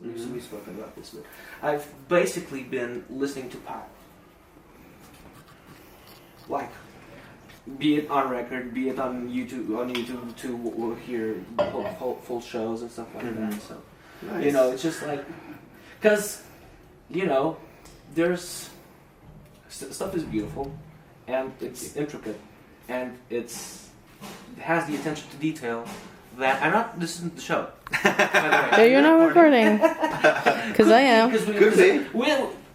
We've spoken about this, but I've basically been listening to pop. Like, be it on record, be it on YouTube to hear full shows and stuff like that. So, Nice. it's just like, because, there's stuff is beautiful, and it's intricate, and it has the attention to detail that I'm not. This isn't the show. Yeah, you're not recording. Because I am. Because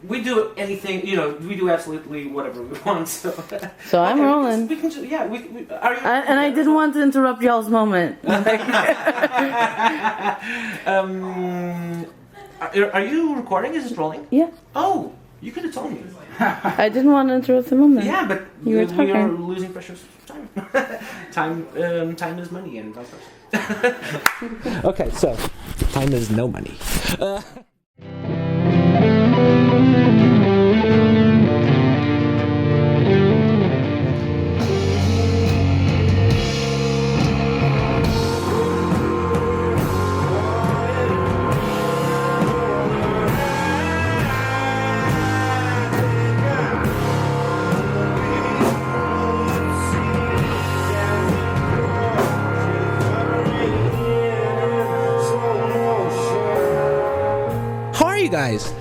we do anything, we do absolutely whatever we want. So I'm rolling. We can just, are you? And I didn't want to interrupt y'all's moment. Are you recording? Is it rolling? Yeah. Oh, you could have told me. I didn't want to interrupt the moment. Yeah, but you were we are talking. losing precious time. Time is money, and vice versa. Okay, so time is no money. Guys,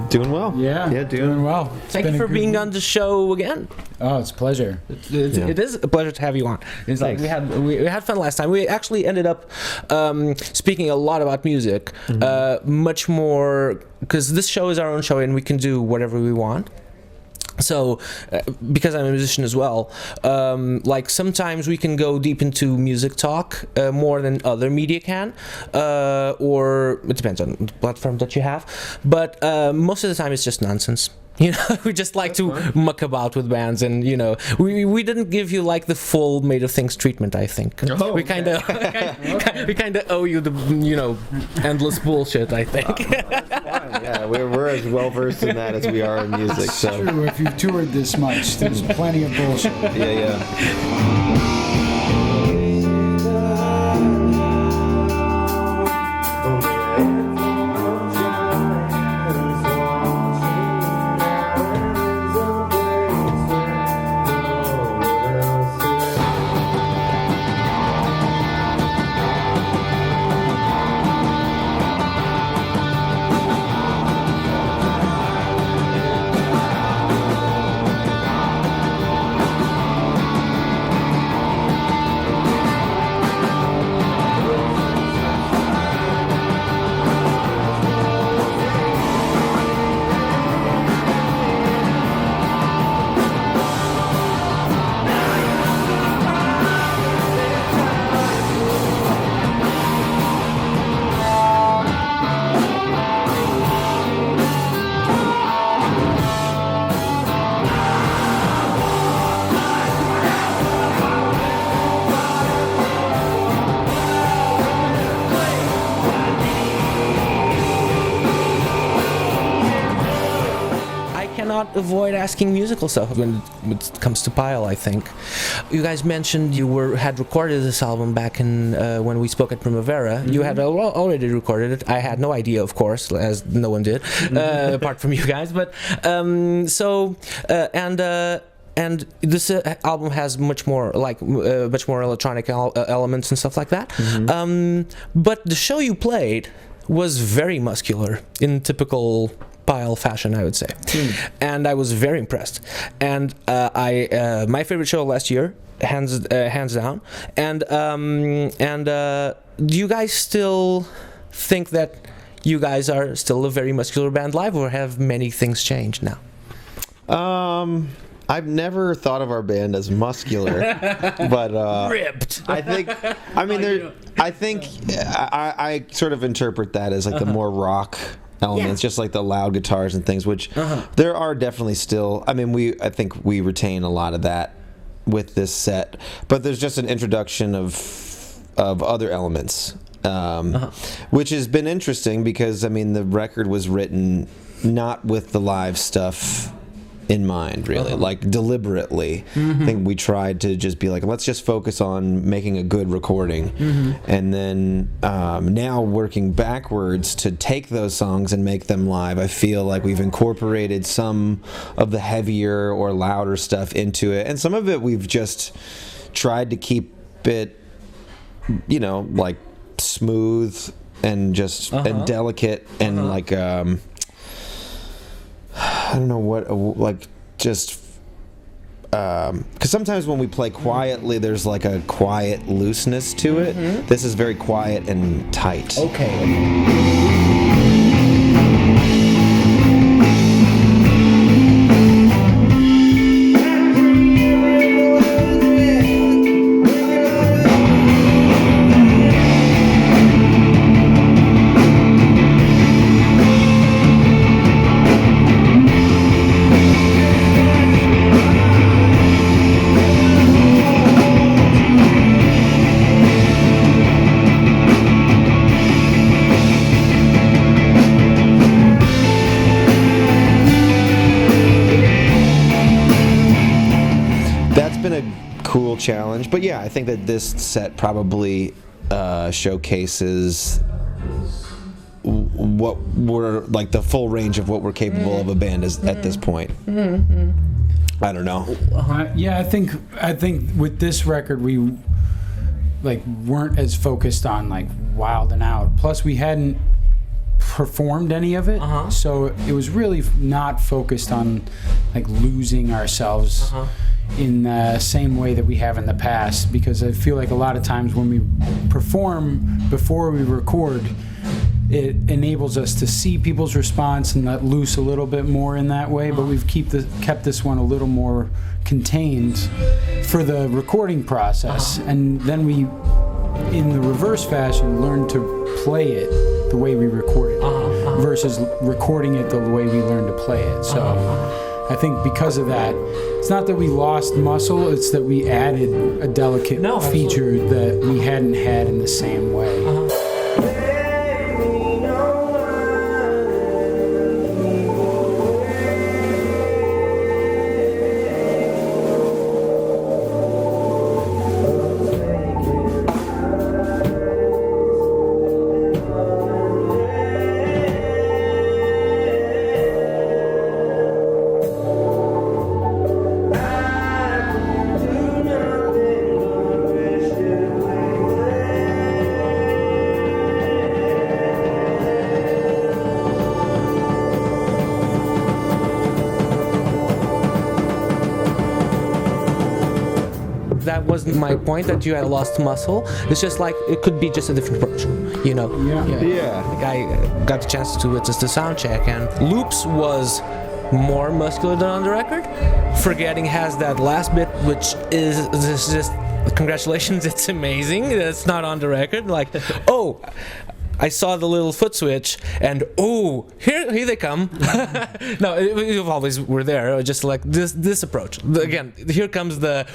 doing well. Yeah, doing well. Thank you for being on the show again. Oh, it's a pleasure. It is a pleasure to have you on. It's like we had fun last time. We actually ended up speaking a lot about music, much more because this show is our own show and we can do whatever we want. So, because I'm a musician as well, like sometimes we can go deep into music talk more than other media can, or it depends on the platform that you have. But most of the time, it's just nonsense. We just like to muck about with bands, and we didn't give you like the full Made of Things treatment. I think we kind of owe you the endless bullshit. I think. Yeah, we're as well versed in that as we are in music. So true. If you've toured this much, there's plenty of bullshit. Yeah. Avoid asking musical stuff when it comes to Pile. I think you guys mentioned you had recorded this album back in when we spoke at Primavera. You had already recorded it. I had no idea, of course, as no one did, apart from you guys. But and this album has much more electronic elements and stuff like that. But the show you played was very muscular in typical Pile fashion, I would say, and I was very impressed. And my favorite show last year, hands down. And do you guys still think that you guys are still a very muscular band live, or have many things changed now? I've never thought of our band as muscular, but ripped. I sort of interpret that as like the more rock elements, just like the loud guitars and things, which there are definitely still. I mean, I think we retain a lot of that with this set, but there's just an introduction of other elements, which has been interesting because I mean the record was written not with the live stuff in mind, really, like deliberately. I think we tried to just be like, let's just focus on making a good recording, and then now working backwards to take those songs and make them live. I feel like we've incorporated some of the heavier or louder stuff into it, and some of it we've just tried to keep it, you know, like smooth and just and delicate and like I don't know what, like, just because sometimes when we play quietly, there's like a quiet looseness to it. This is very quiet and tight. Okay. Cool challenge, but yeah, I think that this set probably showcases what we're like, the full range of what we're capable of a band is at this point. I don't know. Yeah, I think with this record we like weren't as focused on like Wild and Out. Plus we hadn't performed any of it, so it was really not focused on like losing ourselves in the same way that we have in the past, because I feel like a lot of times when we perform before we record, it enables us to see people's response and let loose a little bit more in that way, but we've kept this one a little more contained for the recording process, and then we, in the reverse fashion, learn to play it the way we record it versus recording it the way we learn to play it. So I think because of that, it's not that we lost muscle, it's that we added a delicate feature that we hadn't had in the same way. That wasn't my point, that you had lost muscle. It's just like, it could be just a different approach, you know? Yeah. Like, I got the chance to just the sound check, and Loops was more muscular than on the record. Forgetting has that last bit, which is just congratulations, it's amazing. It's not on the record. Like, oh, I saw the little foot switch, and oh, here they come. No, you always were there. Just like this approach. Again, here comes the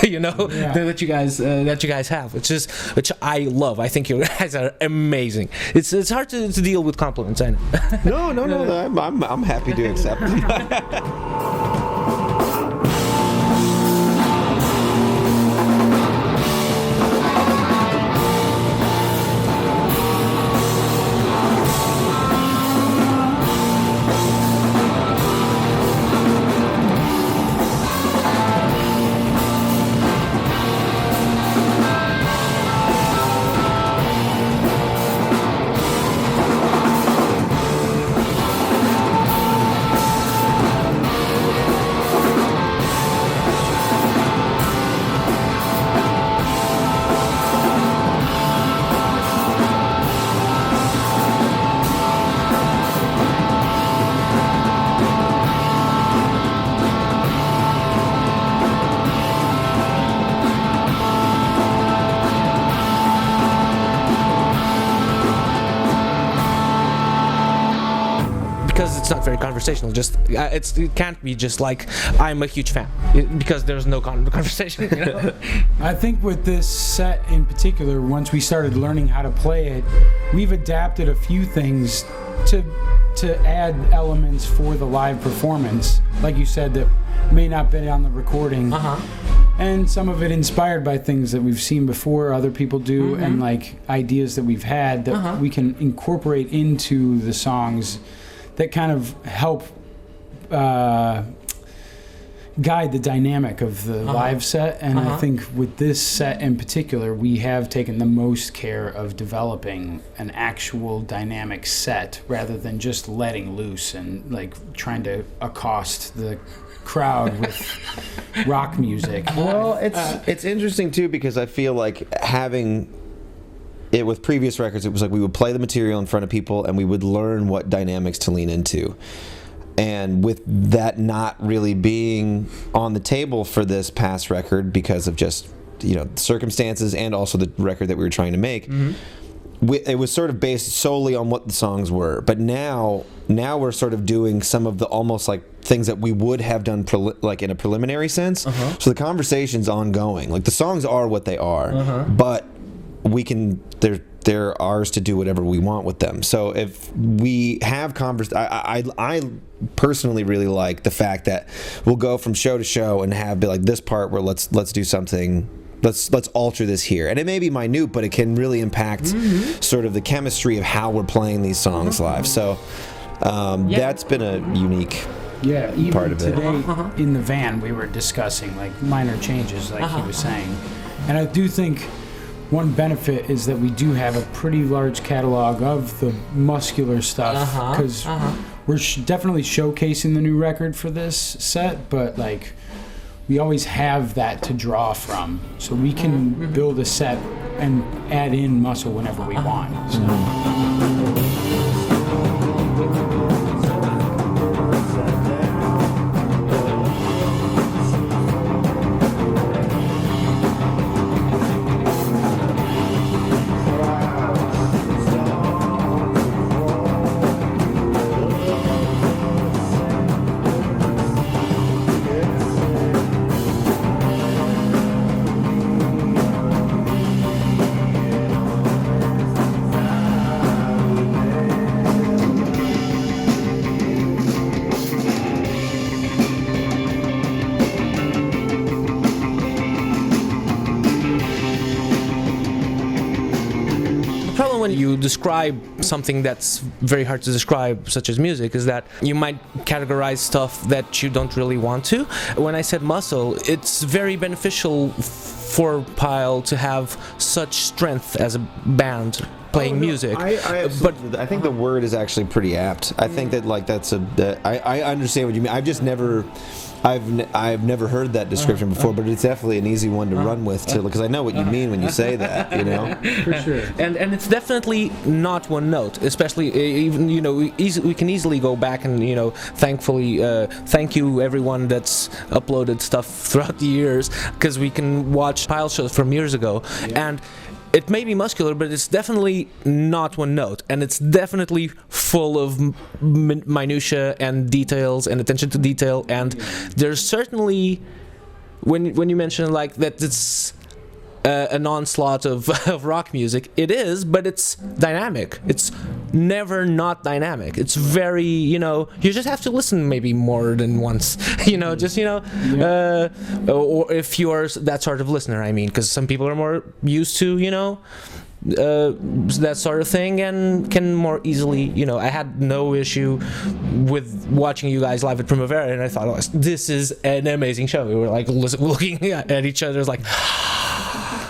that you guys have, which I love. I think you guys are amazing. It's hard to deal with compliments. I know. No. I'm happy to accept them. because it's not very conversational. Just it can't be just like I'm a huge fan because there's no conversation. You know? I think with this set in particular, once we started learning how to play it, we've adapted a few things to add elements for the live performance, like you said, that may not be on the recording. And some of it inspired by things that we've seen before other people do, and like ideas that we've had that we can incorporate into the songs that kind of help guide the dynamic of the live set. And I think with this set in particular, we have taken the most care of developing an actual dynamic set rather than just letting loose and like trying to accost the crowd with rock music. Well, it's interesting too, because I feel like having it with previous records, it was like we would play the material in front of people and we would learn what dynamics to lean into. And with that not really being on the table for this past record because of just, you know, circumstances and also the record that we were trying to make, it was sort of based solely on what the songs were. But now we're sort of doing some of the almost like things that we would have done like in a preliminary sense. So the conversation's ongoing. Like the songs are what they are, but we can they're ours to do whatever we want with them. So if we have I personally really like the fact that we'll go from show to show and be like this part where let's do something. Let's alter this here, and it may be minute, but it can really impact sort of the chemistry of how we're playing these songs live. So that's been a unique even part of it. Today in the van we were discussing like minor changes, like he was saying, and I do think one benefit is that we do have a pretty large catalog of the muscular stuff because we're definitely showcasing the new record for this set, but like we always have that to draw from, so we can build a set and add in muscle whenever we want. So. When you describe something that's very hard to describe, such as music, is that you might categorize stuff that you don't really want to. When I said muscle, it's very beneficial for Pyle to have such strength as a band playing music. But I think the word is actually pretty apt. I think that like I understand what you mean. I've never heard that description before, but it's definitely an easy one to run with too, because I know what you mean when you say that, you know. For sure. And it's definitely not one note, especially even, you know, we can easily go back and, you know, thankfully thank you everyone that's uploaded stuff throughout the years, because we can watch Pyle shows from years ago, and it may be muscular, but it's definitely not one note, and it's definitely full of minutia and details and attention to detail. And there's certainly, when you mention like that, it's an onslaught of rock music. It is, but it's dynamic. It's never not dynamic. It's very, you know, you just have to listen maybe more than once, you know, just, you know, or if you're that sort of listener, I mean, because some people are more used to, you know, that sort of thing and can more easily, you know, I had no issue with watching you guys live at Primavera, and I thought, oh, this is an amazing show. We were like looking at each other, like,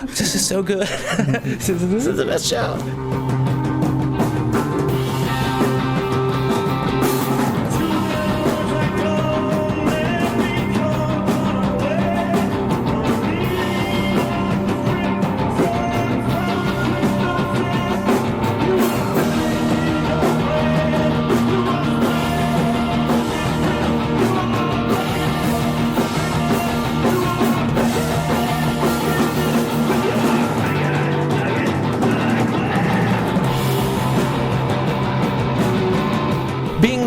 this is so good. This is the best show.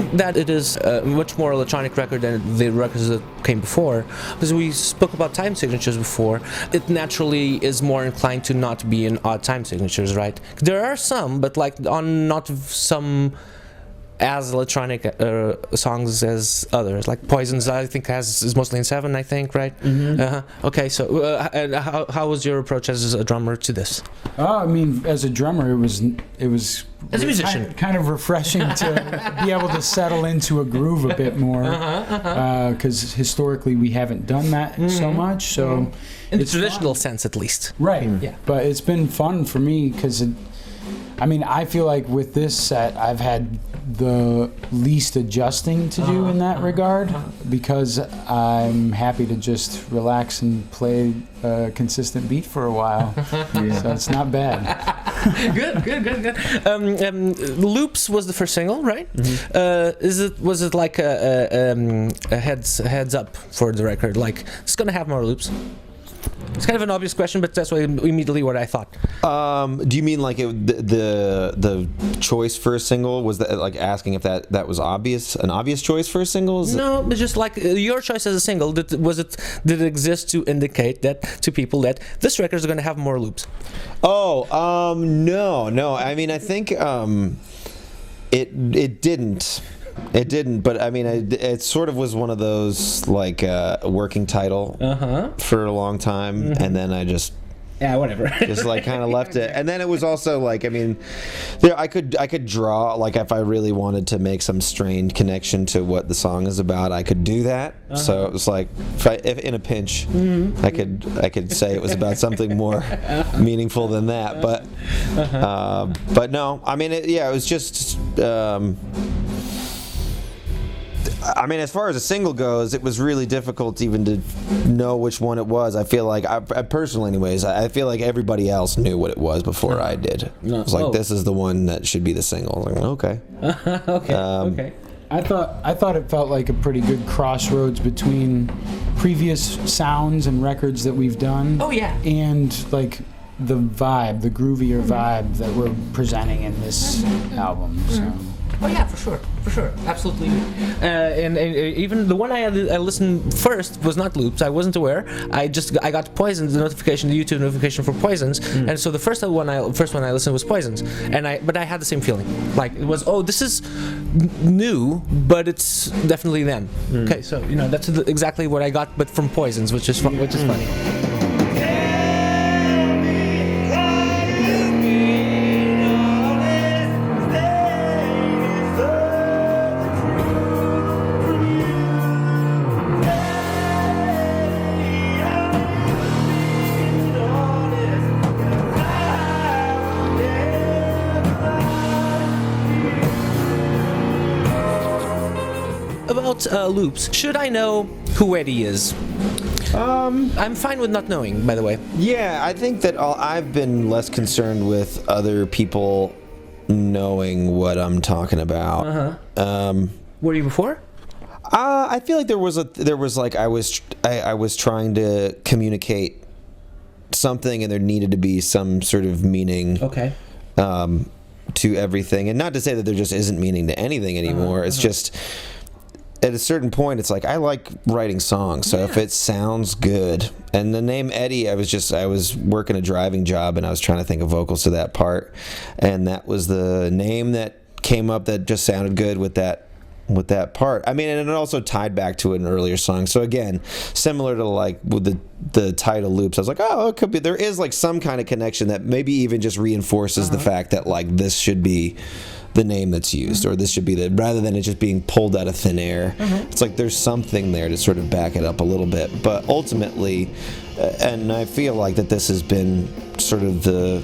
think that it is a much more electronic record than the records that came before, because we spoke about time signatures before. It naturally is more inclined to not be in odd time signatures, right? There are some, but like on not some as electronic songs as others. Like Poisons, I think is mostly in 7, I think, right? Mm-hmm. Okay, so and how was your approach as a drummer to this? I mean, as a drummer, it was as a musician kind of refreshing to be able to settle into a groove a bit more, because historically we haven't done that so much. So in the traditional sense, at least, right? Yeah. But it's been fun for me because I mean, I feel like with this set, I've had the least adjusting to do in that regard, because I'm happy to just relax and play a consistent beat for a while. So it's not bad. Good. Loops was the first single, right? Was it like a heads up for the record? Like, it's gonna have more loops? It's kind of an obvious question, but that's immediately what I thought. Do you mean like the choice for a single? Was that like asking if that was an obvious choice for a single? No, but just like your choice as a single. Did it exist to indicate that to people that this record is going to have more loops? Oh, no. I mean, I think it didn't. It didn't, but I mean, it sort of was one of those like working title for a long time, and then I just whatever, just like kind of left it. And then it was also like, I mean, I could draw, like if I really wanted to make some strained connection to what the song is about, I could do that. So it was like, if in a pinch, I could say it was about something more meaningful than that. But no, I mean, it was just. I mean, as far as a single goes, it was really difficult even to know which one it was. I feel like, I personally anyways, I feel like everybody else knew what it was before I did. It was like, this is the one that should be the single. I was like, okay. Okay. I thought it felt like a pretty good crossroads between previous sounds and records that we've done. Oh, yeah. And like the groovier vibe that we're presenting in this album. So. Oh yeah, for sure, absolutely. And even the one I listened first was not loops. I wasn't aware. I got Poisons, the YouTube notification for Poisons, and so the first one I listened was Poisons, but I had the same feeling. Like it was, this is new, but it's definitely them. Okay, so that's exactly what I got, but from Poisons, which is funny. About loops, should I know who Eddie is? I'm fine with not knowing, by the way. Yeah, I think that I've been less concerned with other people knowing what I'm talking about. Were you before? I feel like there was like I was trying to communicate something, and there needed to be some sort of meaning. Okay. To everything, and not to say that there just isn't meaning to anything anymore. It's just. At a certain point, it's like I like writing songs, so if it sounds good, and the name Eddie, I was working a driving job, and I was trying to think of vocals to that part, and that was the name that came up that just sounded good with that part. I mean, and it also tied back to an earlier song. So again, similar to like with the title Loops, I was like, it could be, there is like some kind of connection that maybe even just reinforces the fact that like this should be the name that's used, or this should be rather than it just being pulled out of thin air. It's like there's something there to sort of back it up a little bit. But ultimately, and I feel like that this has been sort of the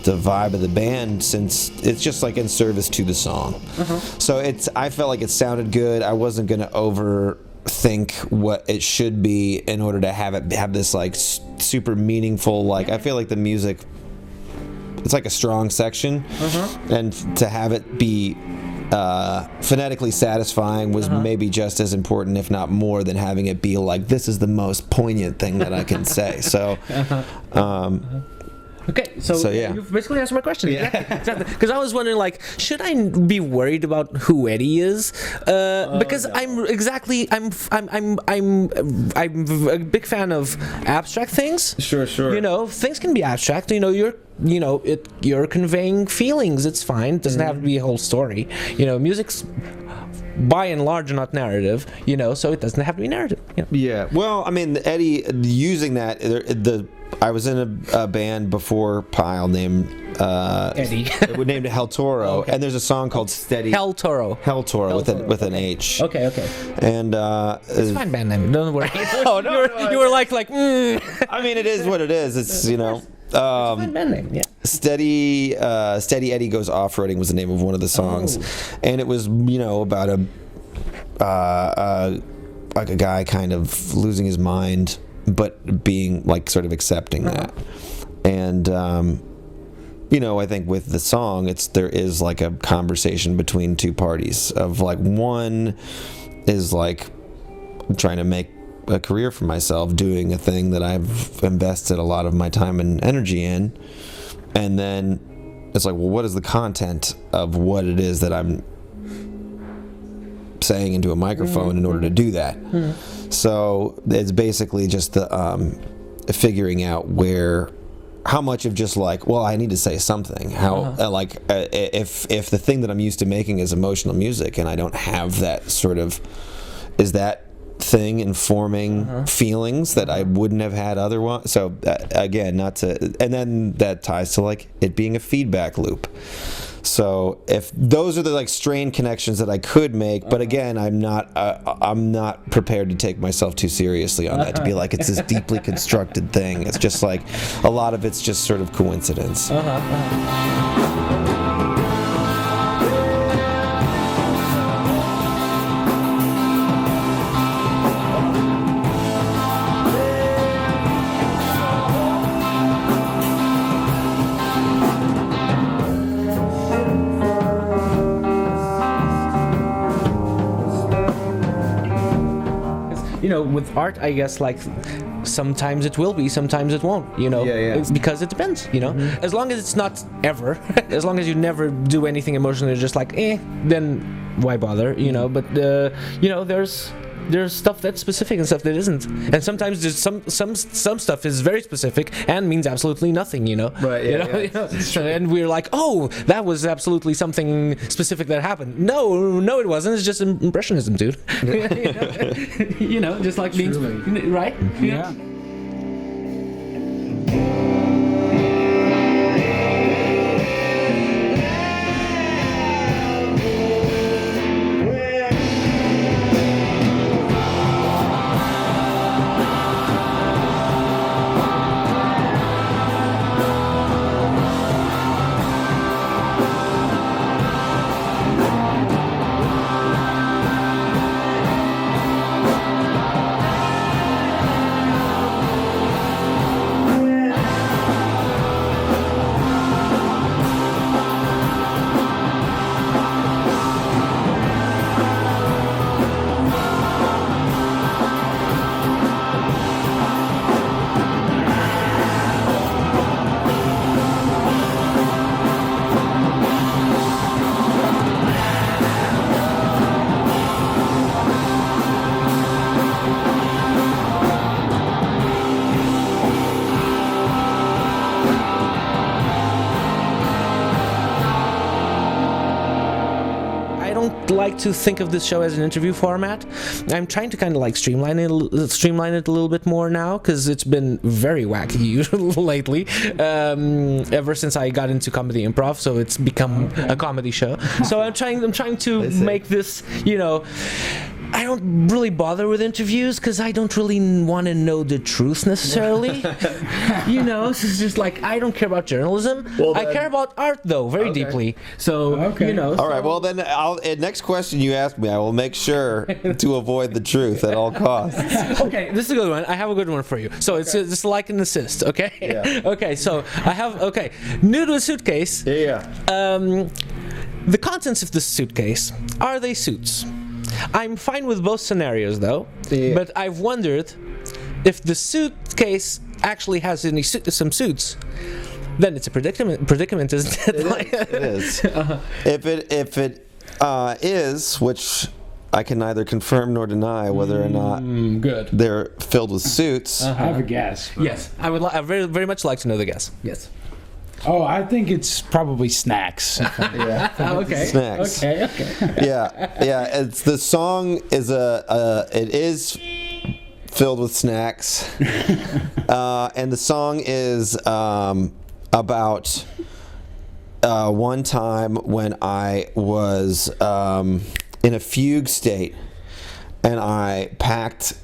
vibe of the band since it's just like in service to the song. So I felt like it sounded good. I wasn't going to overthink what it should be in order to have this like super meaningful, like I feel like the music, it's like a strong section, and to have it be phonetically satisfying was maybe just as important, if not more, than having it be like, this is the most poignant thing that I can say. So Okay, so yeah. you've basically answered my question. Yeah, exactly. Because I was wondering, like, should I be worried about who Eddie is? Because no. I'm a big fan of abstract things. Sure. You know, things can be abstract. You know, you're conveying feelings. It's fine. It doesn't have to be a whole story. You know, music's by and large not narrative. You know, so it doesn't have to be narrative. You know? Yeah. Well, I mean, Eddie using that I was in a band before Pile named Eddie. named Hell Toro, Okay. and there's a song called Steady. Hell Toro. Hell Toro with an H. Okay. And It's a fine band name. Don't worry. Oh, no, you were like. I mean, it is what it is. It's It's a fine band name. Yeah. Steady Eddie Goes Off-Roading was the name of one of the songs, and it was about like a guy kind of losing his mind, but being like sort of accepting that. And I think with the song, there is like a conversation between two parties of like, one is like trying to make a career for myself doing a thing that I've invested a lot of my time and energy in, and then it's like, well, what is the content of what it is that I'm saying into a microphone in order to do that? So it's basically just the figuring out how much of just like, well, I need to say something. How if the thing that I'm used to making is emotional music, and I don't have that sort of, is that thing informing feelings that I wouldn't have had otherwise. So again, and then that ties to like it being a feedback loop. So if those are the like strained connections that I could make, but again, I'm not prepared to take myself too seriously on that, to be like it's this deeply constructed thing. It's just like a lot of it's just sort of coincidence. With art, I guess, like, sometimes it will be, sometimes it won't, It's because it depends, As long as it's not ever, as long as you never do anything emotionally, just like, then why bother, But, there's stuff that's specific and stuff that isn't, and sometimes there's some stuff is very specific and means absolutely nothing, Right. Yeah. And we're like, oh, that was absolutely something specific that happened. No, it wasn't. It's just impressionism, dude. Just like being right. Yeah. Like to think of this show as an interview format. I'm trying to kind of like streamline it a little bit more now, because it's been very wacky lately, ever since I got into comedy improv, so it's become a comedy show. So I'm trying to make this, I don't really bother with interviews because I don't really want to know the truth necessarily. It's just like, I don't care about journalism. I care about art though, very deeply. So, All right, well then, next question you ask me, I will make sure to avoid the truth at all costs. Okay, this is a good one. I have a good one for you. So it's just like an assist, okay? Yeah. Okay, so I have, new to a suitcase. Yeah. The contents of this suitcase, are they suits? I'm fine with both scenarios though, but I've wondered if the suitcase actually has some suits then it's a predicament, isn't it? It is. If it is, which I can neither confirm nor deny whether or not good. they're filled with suits. I have a guess. Yes, I would. I very, very much like to know the guess. Yes. Oh, I think it's probably snacks. Yeah. Okay. Snacks. Okay. Yeah. It's the song is it is filled with snacks, and the song is about one time when I was in a fugue state, and I packed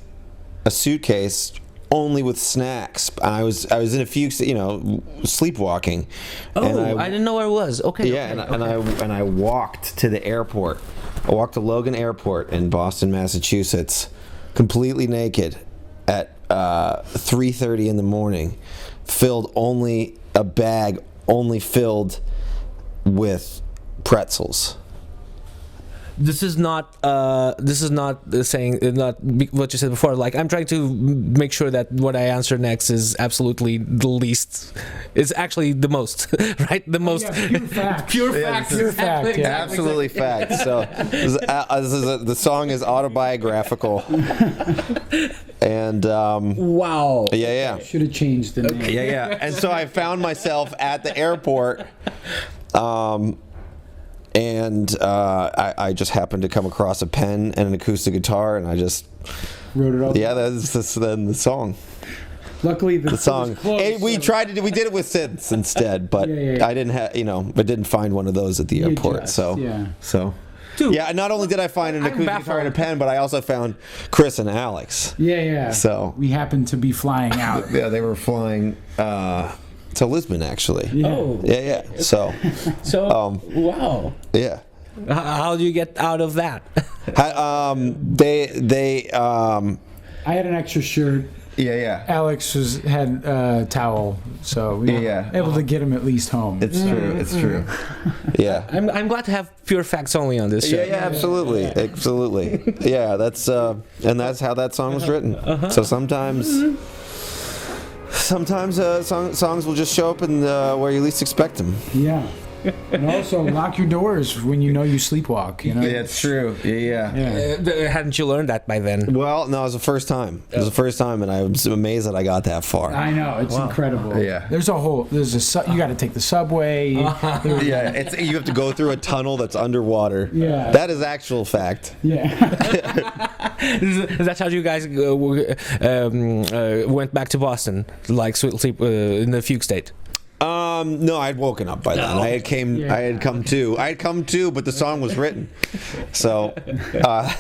a suitcase only with snacks. I was in a fugue state, sleepwalking. Oh, and I didn't know where it was. Okay. Yeah, okay. and I walked to the airport. I walked to Logan Airport in Boston, Massachusetts, completely naked at 3:30 in the morning, a bag only filled with pretzels. This is not saying not what you said before. Like, I'm trying to make sure that what I answer next is absolutely the least. It's actually the most, right? The most pure fact. Pure fact. Pure fact. Yeah. Absolutely fact. So the song is autobiographical, and wow. Yeah. Should have changed the name. Yeah. And so I found myself at the airport. And I just happened to come across a pen and an acoustic guitar, and I just wrote it all. Yeah, that's then the song. Luckily, The song. Close, we did it with synths instead, but Yeah. I didn't have, I didn't find one of those at the airport. So. Dude, Yeah, not only did I find an I'm acoustic guitar baffled. and a pen, but I also found Kris and Alex. Yeah. So we happened to be flying out. yeah, they were flying to Lisbon actually. Yeah. Oh. Yeah. So wow. yeah. How do you get out of that? They I had an extra shirt. yeah. Alex had a towel, so we were Yeah. able to get him at least home. It's true. Yeah. I'm glad to have pure facts only on this show. Yeah, absolutely. Yeah, that's and that's how that song was written. So sometimes songs will just show up in where you least expect them. Yeah. And also lock your doors when you know you sleepwalk. Yeah, it's true. Yeah. Hadn't you learned that by then? Well, no, it was the first time. It was the first time, and I was amazed that I got that far. I know, it's incredible. Yeah. You got to take the subway. Yeah, you have to go through a tunnel that's underwater. Yeah. That is actual fact. Yeah. That's how you guys went back to Boston, like sleep in the fugue state. No, I'd woken up by then. I had come to, but the song was written. So,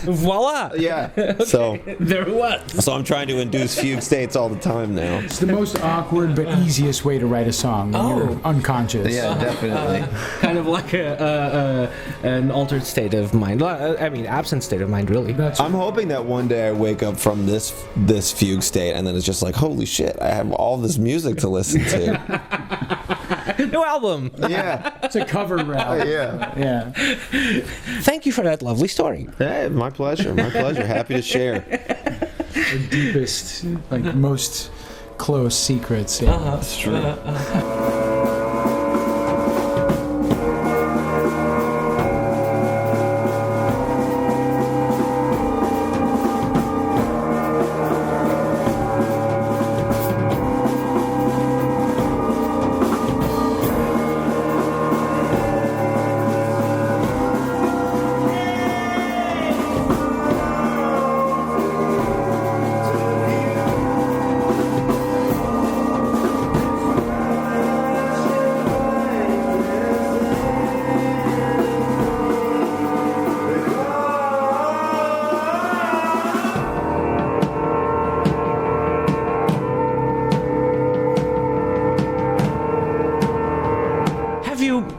Voila! yeah. So There it was. So I'm trying to induce fugue states all the time now. It's the most awkward but easiest way to write a song when you're unconscious. Yeah, definitely. Kind of like an altered state of mind. I mean, absent state of mind, really. I'm hoping that one day I wake up from this fugue state, and then it's just like, holy shit, I have all this music to listen to. New album. Yeah. It's a cover rap. Yeah. Thank you for that lovely story. Hey, my pleasure. Happy to share. The deepest, most close secrets. Yeah. That's true.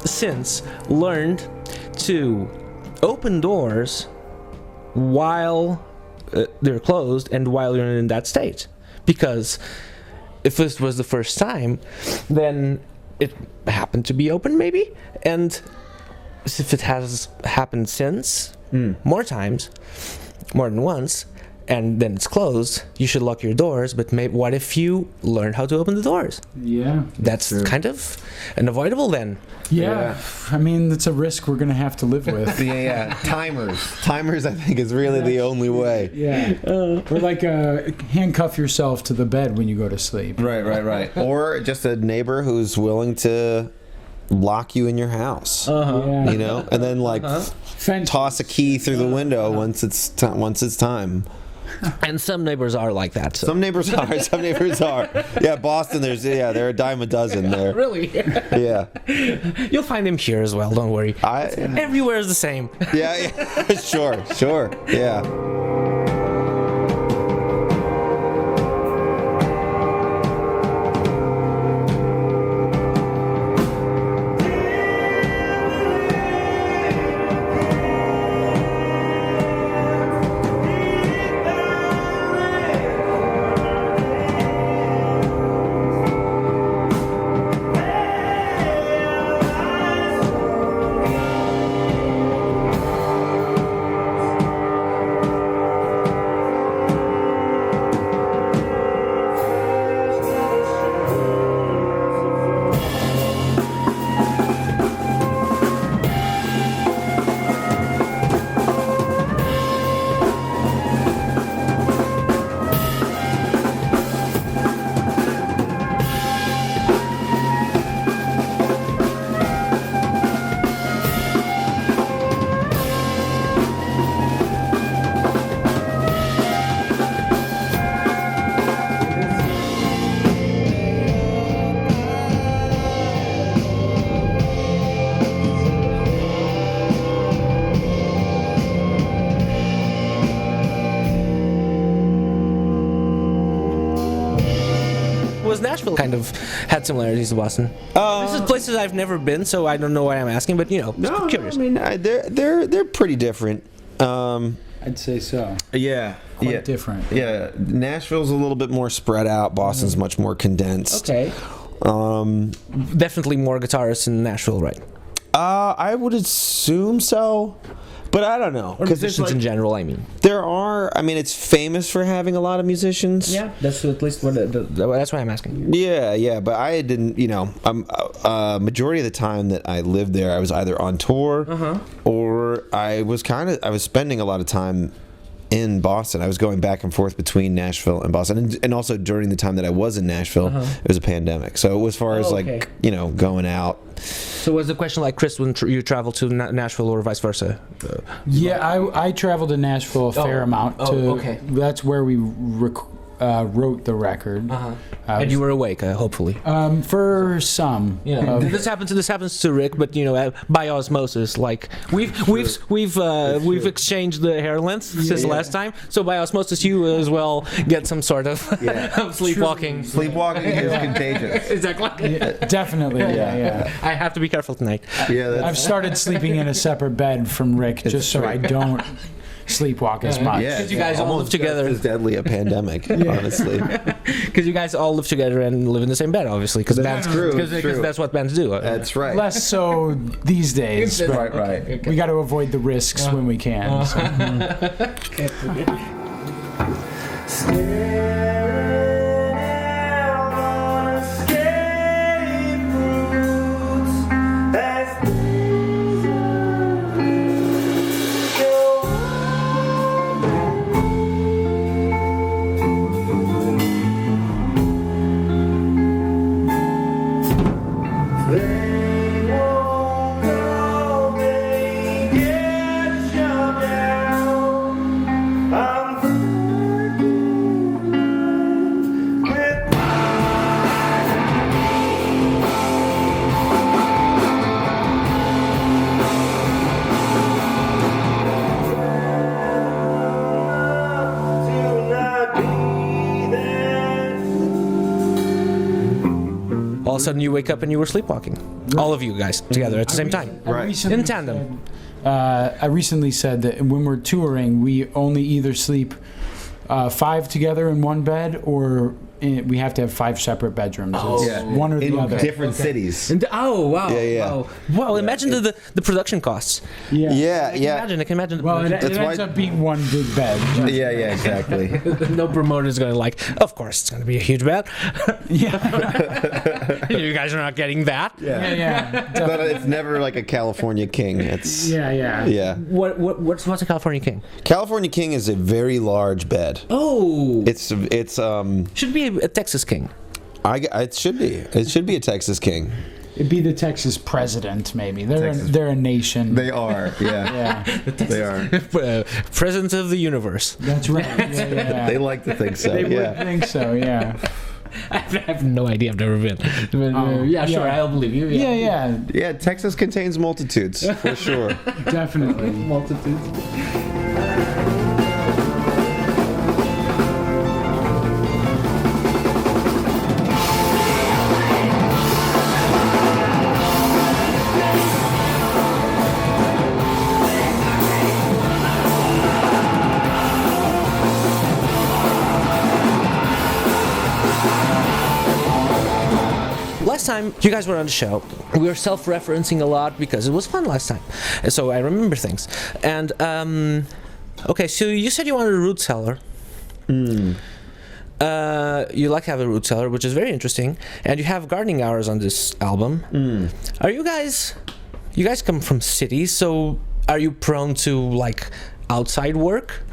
Since learned to open doors while they're closed and while you're in that state, because if this was the first time, then it happened to be open maybe, and if it has happened since more times, more than once, and then it's closed, you should lock your doors. But what if you learn how to open the doors? Yeah. That's kind of unavoidable then. Yeah. I mean, it's a risk we're going to have to live with. Yeah. Timers, I think, is really the only way. Yeah. Or like handcuff yourself to the bed when you go to sleep. Right. Or just a neighbor who's willing to lock you in your house. Yeah. You know, and then like toss a key through the window once it's time. And some neighbors are like that. So. Some neighbors are. Yeah, Boston. They're a dime a dozen there. Really? Yeah. You'll find him here as well. Don't worry. Everywhere is the same. Yeah. Sure. Yeah. Nashville kind of had similarities to Boston. This is places I've never been, so I don't know why I'm asking, but I'm curious. I mean, they're pretty different. I'd say so. Yeah, Quite different. Yeah, Nashville's a little bit more spread out. Boston's much more condensed. Okay. Definitely more guitarists in Nashville, right? I would assume so. But I don't know. Or musicians in general, I mean. There are, it's famous for having a lot of musicians. Yeah, that's at least what that's why I'm asking. Yeah, but I didn't, majority of the time that I lived there, I was either on tour or I was spending a lot of time in Boston. I was going back and forth between Nashville and Boston, and also during the time that I was in Nashville, it was a pandemic. So as far as going out. So was the question like Kris when you travel to Nashville or vice versa? I traveled to Nashville a fair amount. That's where we wrote the record. And you were awake, hopefully. For some. Yeah. This happens to Rick, but by osmosis. Like we've exchanged the hair length since the last time. So by osmosis, you as well get some sort of sleepwalking. Sleepwalking is contagious. Exactly. Yeah, definitely. Yeah. I have to be careful tonight. I've started sleeping in a separate bed from Rick just so I don't sleepwalk as much. Yeah, because you guys all live together. It's deadly a pandemic, honestly. Because you guys all live together and live in the same bed, obviously. Because that's true. Because that's what bands do. That's right. Less so these days. Right. Okay. We got to avoid the risks when we can. All of a sudden you wake up and you were sleepwalking. All of you guys together at the same time. Right. In tandem. I recently said that when we're touring, we only either sleep 5 together in one bed or we have to have 5 separate bedrooms. Oh. It's one or the In other. different cities. Oh wow! Yeah. Wow! Imagine the production costs. Yeah. I can imagine. Well, it That's ends why- up being one big bed. Yeah, exactly. No promoter is going to of course it's going to be a huge bet. Yeah. You guys are not getting that. Yeah. But it's never like a California king. It's Yeah. What's a California king? California king is a very large bed. Oh, It's should be a Texas king. it should be. It should be a Texas king. It'd be the Texas president, maybe. They're a nation. They are. Yeah. They are. President of the universe. That's right. Yeah. They like to think so. They would Yeah. think so. Yeah. I have no idea. I've never been. But, yeah, sure. yeah. I'll believe you. Yeah. Yeah, Texas contains multitudes for sure. Definitely. Multitudes. Last time you guys were on the show, we were self-referencing a lot because it was fun last time, so I remember things. And okay, so you said you wanted a root cellar. You like to have a root cellar, which is very interesting, and you have gardening hours on this album. Are you guys come from cities, so are you prone to like outside work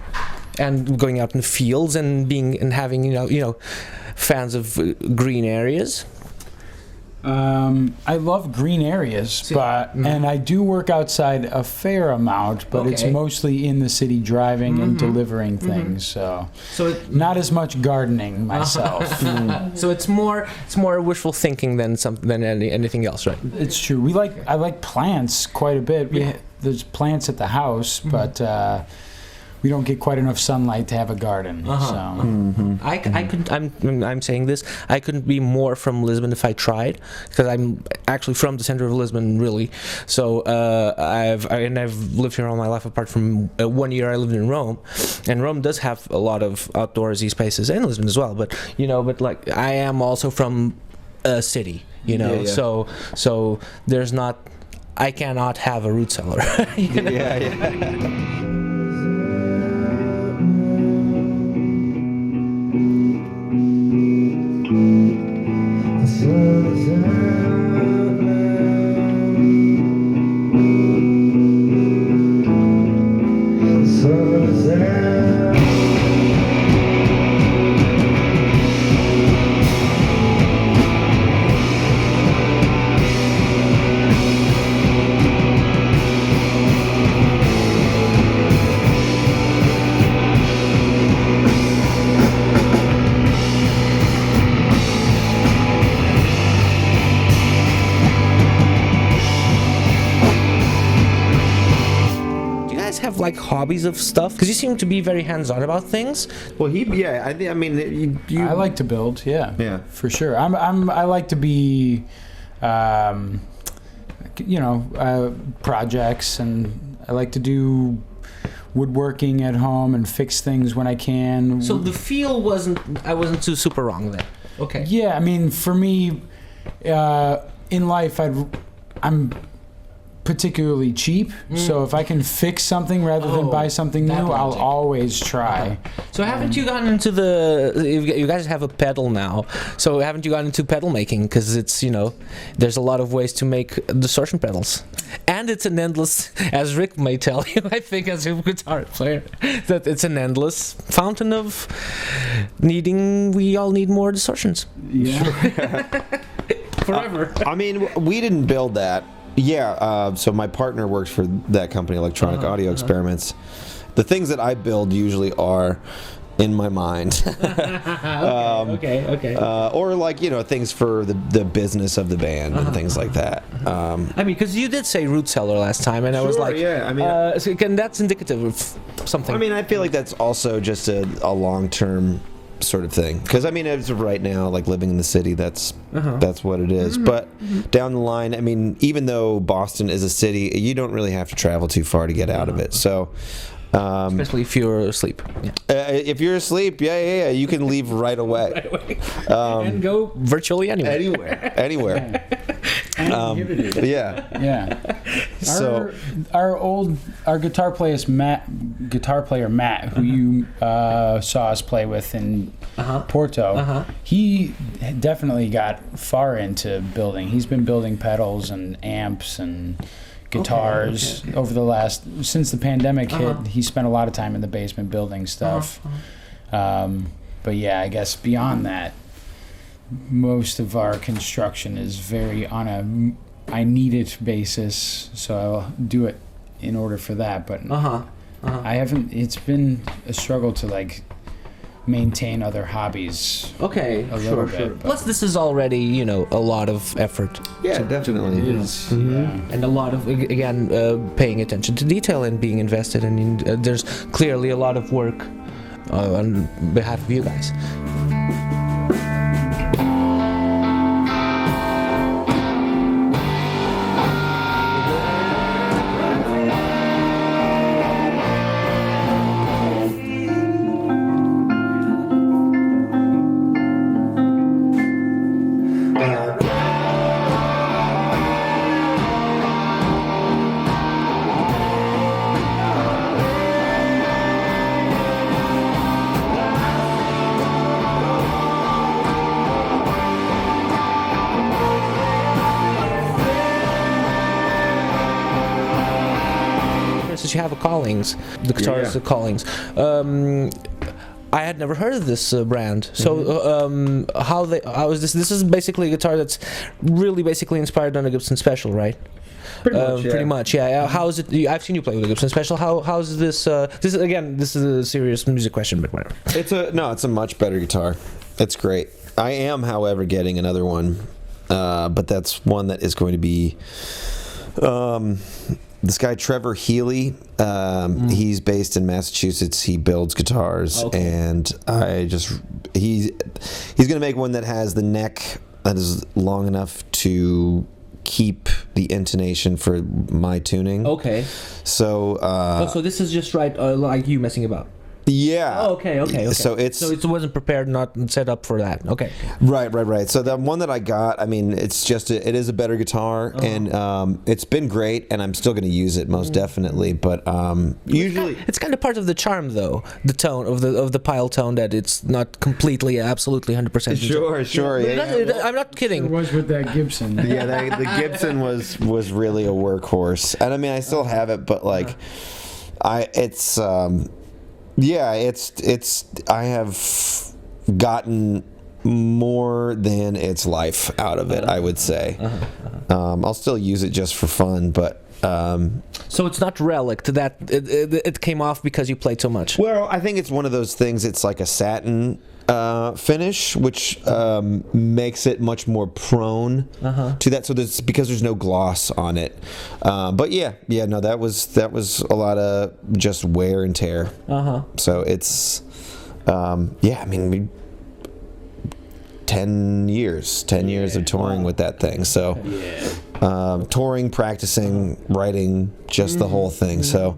and going out in the fields and having you know fans of green areas? I love green areas, and I do work outside a fair amount, but it's Okay. mostly in the city driving and delivering things. So not as much gardening myself. So it's more wishful thinking than anything else, right? It's true. I like plants quite a bit. There's plants at the house, but we don't get quite enough sunlight to have a garden. So. I couldn't. I'm saying this. I couldn't be more from Lisbon if I tried, because I'm actually from the center of Lisbon, really. So I've lived here all my life. Apart from 1 year, I lived in Rome, and Rome does have a lot of outdoorsy spaces, and Lisbon as well. But like I am also from a city, Yeah. So there's not. I cannot have a root cellar. Yeah. Have like hobbies of stuff, because you seem to be very hands-on about things. Well, I mean, I like to build, Yeah. for sure. I like to be, projects, and I like to do woodworking at home and fix things when I can. So the feel I wasn't too super wrong there. Okay. Yeah, I mean, for me, in life, I'm particularly cheap, so if I can fix something rather than buy something new, I'll always try. So haven't you gotten into you guys have a pedal now, so haven't you gotten into pedal making? Because it's, there's a lot of ways to make distortion pedals, and it's an endless, as Rick may tell you, I think, as a guitar player, that it's an endless fountain of we all need more distortions. Yeah. Forever. I mean, we didn't build that. Yeah, so my partner works for that company, Electronic Audio Experiments. The things that I build usually are in my mind. Okay. Or things for the business of the band and things like that. I mean, because you did say root cellar last time, and I was like, yeah, I mean, that's indicative of something. I mean, I feel like that's also just a long-term sort of thing, because I mean, as of right now, like living in the city, that's what it is. But down the line, I mean, even though Boston is a city, you don't really have to travel too far to get out of it. So Especially if you're asleep. Yeah. If you're asleep, yeah, you can leave right away. And go virtually anywhere. Anywhere. Yeah. Yeah. So Our guitar player Matt, who you saw us play with in Porto, he definitely got far into building. He's been building pedals and amps and guitars over the since the pandemic hit. He spent a lot of time in the basement building stuff. But yeah, I guess beyond that, most of our construction is very on a I need it basis, so I'll do it in order for that. But I haven't. It's been a struggle to like maintain other hobbies. Okay, a little bit. Plus, this is already a lot of effort. Yeah, definitely. It is. Yeah. And a lot of paying attention to detail and being invested. And there's clearly a lot of work on behalf of you guys. You have a Callings, the guitar is the Callings. I had never heard of this brand. So how is this? This is basically a guitar that's really basically inspired on a Gibson Special, right? Pretty much, yeah. How is it? I've seen you play with a Gibson Special. How's this? This is a serious music question, but whatever. It's a much better guitar. It's great. I am, however, getting another one, but that's one that is going to be. This guy Trevor Healy, he's based in Massachusetts. He builds guitars, and he's going to make one that has the neck that is long enough to keep the intonation for my tuning. Okay. So. So this is just like you messing about. Yeah. Oh, okay. So it wasn't prepared, not set up for that. Okay. Right. So the one that I got, I mean, it is a better guitar, and it's been great, and I'm still going to use it most definitely. But usually, it's kind of part of the charm, though, the tone of the pile tone, that it's not completely, absolutely 100%. Sure. Yeah. I'm not kidding. It was with that Gibson. Yeah, the Gibson was really a workhorse, and I mean, I still have it, but like, I have gotten more than its life out of it, I would say. I'll still use it just for fun, but... So it's not relic that it came off because you played so much? Well, I think it's one of those things, it's like a satin finish, which makes it much more prone to that. So because there's no gloss on it. But no, that was a lot of just wear and tear. So it's I mean, 10 years of touring with that thing. So touring, practicing, writing, just the whole thing. So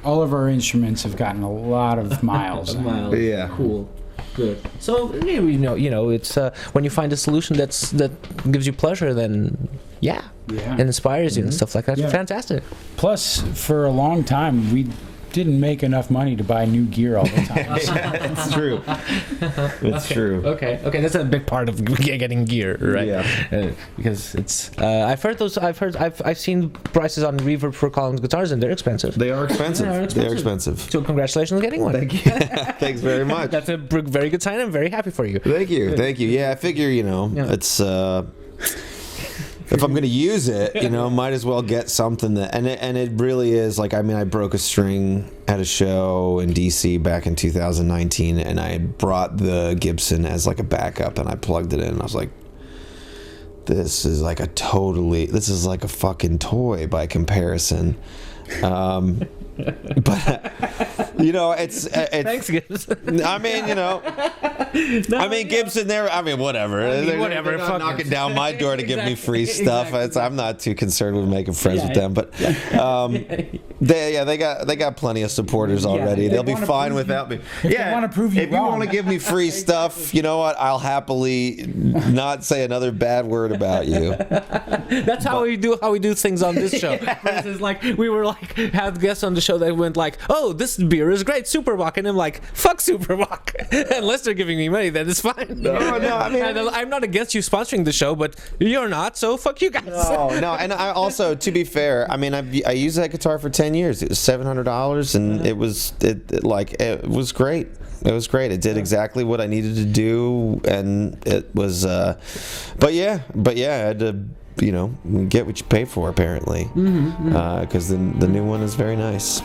all of our instruments have gotten a lot of miles. Yeah, cool, good. So it's when you find a solution that gives you pleasure, then it inspires you and stuff like that. Yeah. Fantastic. Plus, for a long time, we didn't make enough money to buy new gear all the time. It's true. It's true. Okay, that's a big part of getting gear, right? Yeah. Because it's I've seen prices on Reverb for Collins guitars, and they're expensive. They are expensive. They are expensive. So congratulations on getting one. Thank you. Thanks very much. That's a very good sign. I'm very happy for you. Thank you. Yeah, I figure it's. If I'm going to use it, might as well get something that, and it really is like, I mean, I broke a string at a show in DC back in 2019, and I brought the Gibson as like a backup, and I plugged it in, and I was like, this is like a fucking toy by comparison. But you know, it's Thanks, Gibbs. I mean, you know, Gibson there. I mean, whatever. Whatever. They're not knocking down my door to give me free Exactly. stuff. I'm not too concerned with making friends with them. But they got plenty of supporters already. They'll be fine without me. They want to prove you if wrong. you want to give me free stuff, you know what? I'll happily not say another bad word about you. That's how we do things on this show. For instance, like we were like had guests on the show that went like, "Oh, this beer is great, Superbock," and I'm like, "Fuck Superbock." Unless they're giving me money, then it's fine. No, I mean, and I'm not against you sponsoring the show, but you're not, so fuck you guys. No, and I also, to be fair, I mean, I used that guitar for 10 years. It was $700, and it was great. It was great. It did exactly what I needed to do, and it was. But yeah, I had to, you know, get what you pay for, apparently, because the new one is very nice.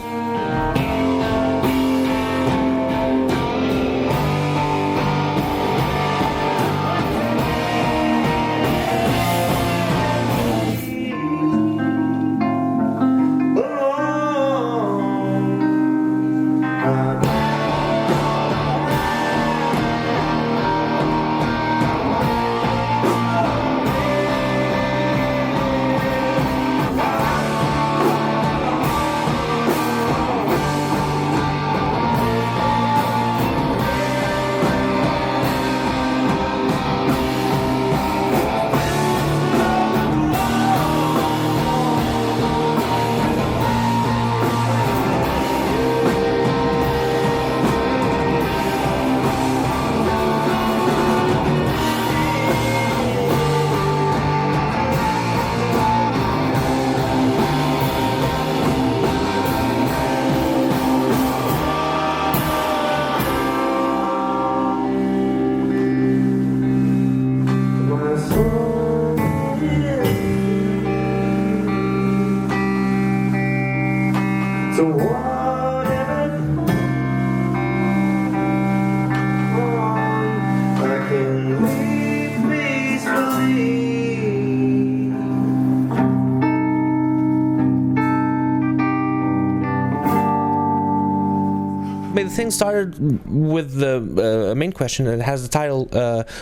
Made of Things started with the main question, and it has the title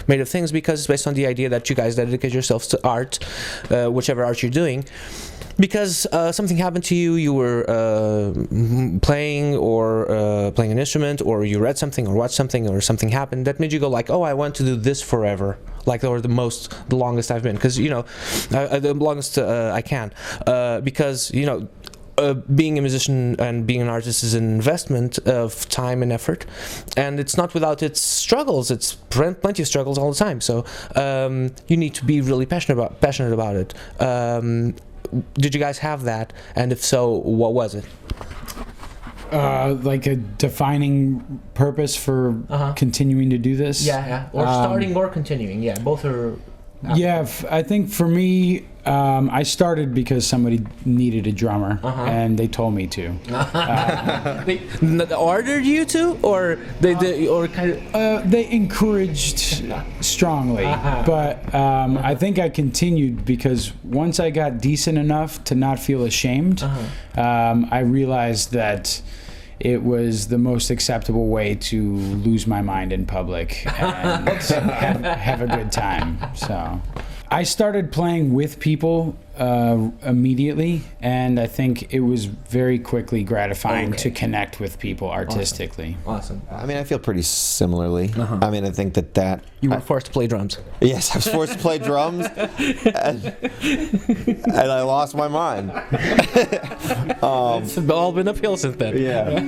Made of Things because it's based on the idea that you guys dedicate yourselves to art, whichever art you're doing. Because something happened to you, you were playing an instrument, or you read something or watched something, or something happened that made you go like, oh, I want to do this forever, like, or the longest I've been, because, you know, the longest I can, because, you know, being a musician and being an artist is an investment of time and effort, and it's not without its struggles. It's plenty of struggles all the time. So you need to be really passionate about it. Did you guys have that? And if so, what was it? Like a defining purpose for continuing to do this? Yeah. Or starting or continuing. Yeah, both are. Yeah, I think for me, I started because somebody needed a drummer, and they told me to. They ordered you to, or they encouraged strongly, but I think I continued because once I got decent enough to not feel ashamed, I realized that it was the most acceptable way to lose my mind in public and have a good time. So I started playing with people immediately, and I think it was very quickly gratifying to connect with people artistically. Awesome. I mean, I feel pretty similarly. I mean, I think that you were forced to play drums. Yes, I was forced to play drums, and I lost my mind. It's all been uphill since then. Yeah.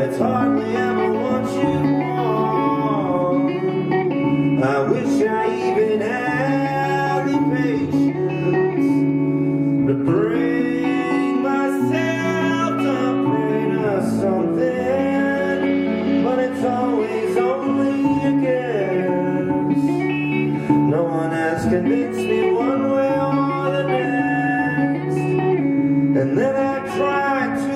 It's hardly ever what you want. I wish I even had the patience to bring myself to pray to something, but it's always only a guess. No one has convinced me one way or the next, and then I try to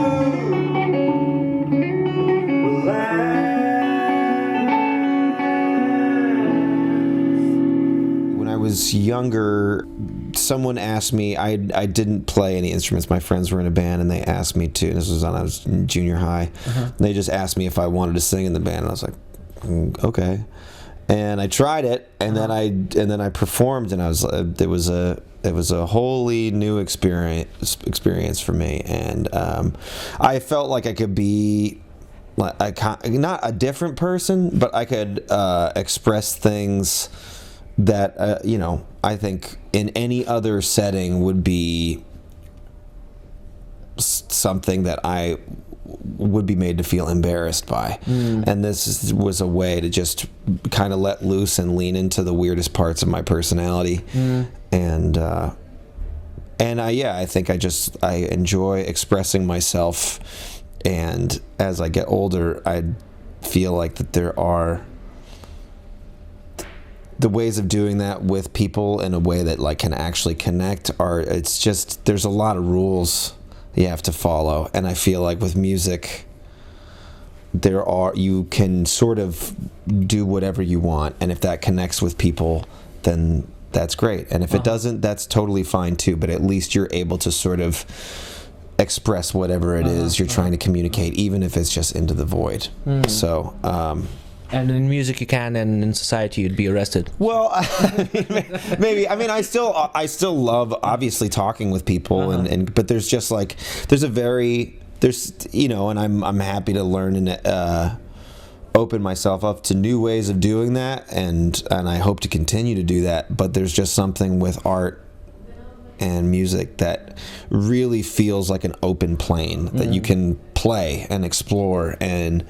was younger, someone asked me. I didn't play any instruments. My friends were in a band, and they asked me to. This was when I was in junior high. They just asked me if I wanted to sing in the band, and I was like, okay. And I tried it, and then I performed, and it was a wholly new experience for me, and I felt like I could be not a different person, but I could express things that I think in any other setting would be something that I would be made to feel embarrassed by. And this was a way to just kind of let loose and lean into the weirdest parts of my personality. And I think I enjoy expressing myself, and as I get older, I feel like that there are the ways of doing that with people in a way that like can actually connect. It's just, there's a lot of rules you have to follow, and I feel like with music you can sort of do whatever you want, and if that connects with people, then that's great, and if it doesn't, that's totally fine too, but at least you're able to sort of express whatever it is you're trying to communicate, even if it's just into the void. So and in music you can, and in society you'd be arrested. Well, maybe. I mean, I still love obviously talking with people, but there's just like and I'm happy to learn and open myself up to new ways of doing that, and I hope to continue to do that. But there's just something with art and music that really feels like an open plane that you can play and explore and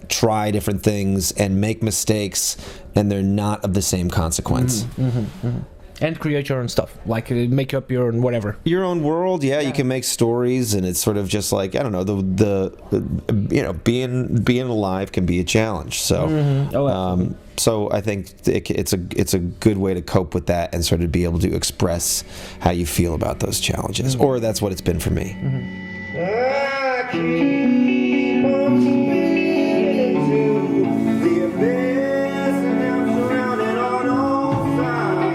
try different things and make mistakes, and they're not of the same consequence. And create your own stuff, like make up your own whatever. Your own world, yeah. You can make stories, and it's sort of just like, I don't know, the being alive can be a challenge. So, so I think it's a good way to cope with that and sort of be able to express how you feel about those challenges, or that's what it's been for me. I keep on spinning to the abyss, and I'm surrounded on all sides.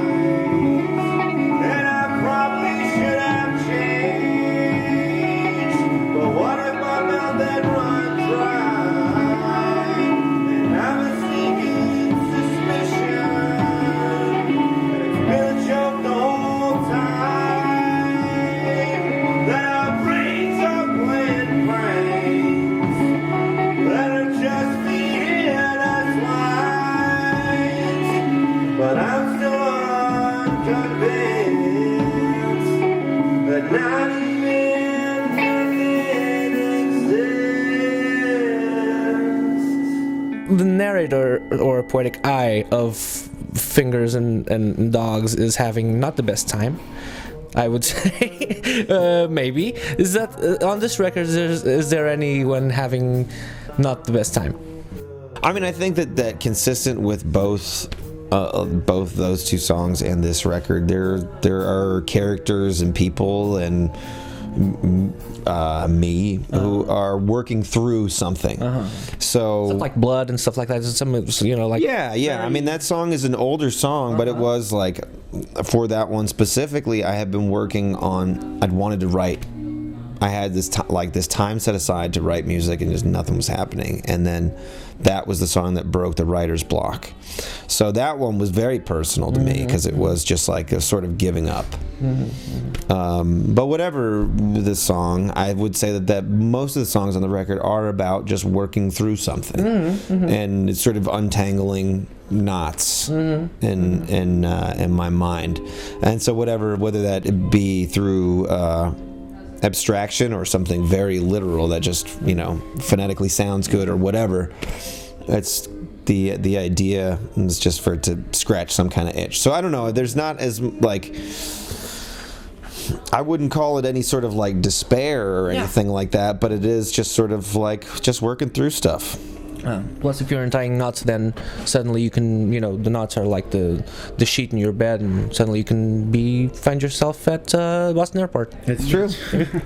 And I probably should have changed, but what if my mouth had run dry? And I'm a sneaking suspicion that it's been a joke the whole time, that our brains are playing pranks that are just feeding us lines. But I'm still unconvinced that not even nothing exists. The narrator or poetic eye of Fingers and Dogs is having not the best time, I would say. Maybe. Is that on this record, is there anyone having not the best time? I mean, I think that consistent with both those two songs and this record, there are characters and people and me who are working through something. So Stuff like blood and stuff like that. Some, like yeah. I mean, that song is an older song, but it was like, for that one specifically, I had been working on. I'd wanted to write. I had this time set aside to write music, and just nothing was happening. And then that was the song that broke the writer's block. So that one was very personal to me, because it was just like a sort of giving up. But whatever the song, I would say that most of the songs on the record are about just working through something, and it's sort of untangling knots in my mind. And so whether that be through abstraction or something very literal that just phonetically sounds good or whatever, it's the idea is just for it to scratch some kind of itch. So I don't know, there's not as like, I wouldn't call it any sort of like despair or anything like that, but it is just sort of like just working through stuff. Plus, if you're untying knots, then suddenly you can, the knots are like the sheet in your bed, and suddenly you can find yourself at Boston Airport. It's true.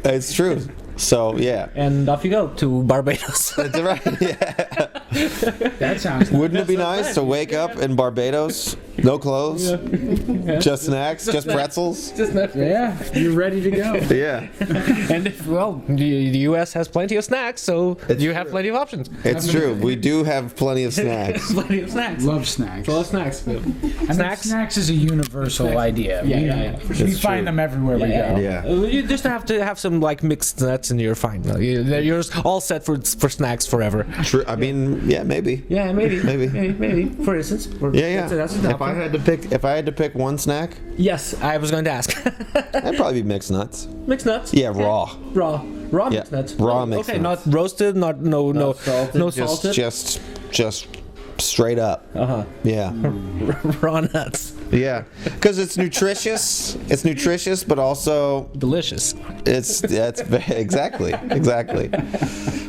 It's true. So yeah, and off you go to Barbados. That's right. Yeah. That sounds. Wouldn't it be nice to wake up in Barbados No clothes. Just snacks. Just pretzels. Yeah, you're ready to go. Yeah. And the U.S. has plenty of snacks, so you have plenty of options. It's true. We do have plenty of snacks. Plenty of snacks. Love snacks. Love snacks. Snacks is a universal idea. Yeah. We find them everywhere we go. Yeah. You just have to have some like mixed nuts, and you're fine. You're all set for snacks forever. True. I mean, yeah, maybe. Yeah, maybe. Maybe. For instance. Yeah. That's an If I had to pick one snack, yes, I was going to ask. that'd probably be mixed nuts. Mixed nuts. Yeah, raw. Raw Yeah, mixed nuts. raw mixed okay, nuts. not roasted, no salted. Just straight up. Yeah. Raw nuts. Yeah. Because it's nutritious. It's nutritious, but also Delicious. it's exactly.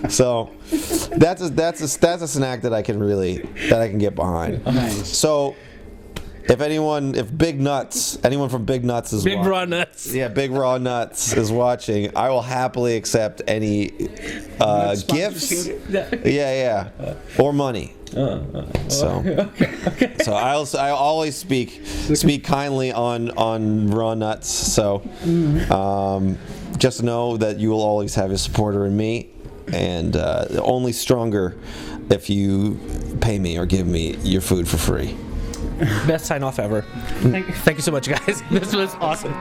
So that's a snack that I can get behind. Nice. So if anyone from Big Nuts is Big watching, raw nuts. yeah, Big Raw Nuts is watching, I will happily accept any gifts. Yeah, or money. So I always speak kindly on raw nuts. So just know that you will always have a supporter in me, and only stronger if you pay me or give me your food for free. Best sign off ever. Thank you so much, guys. This was awesome.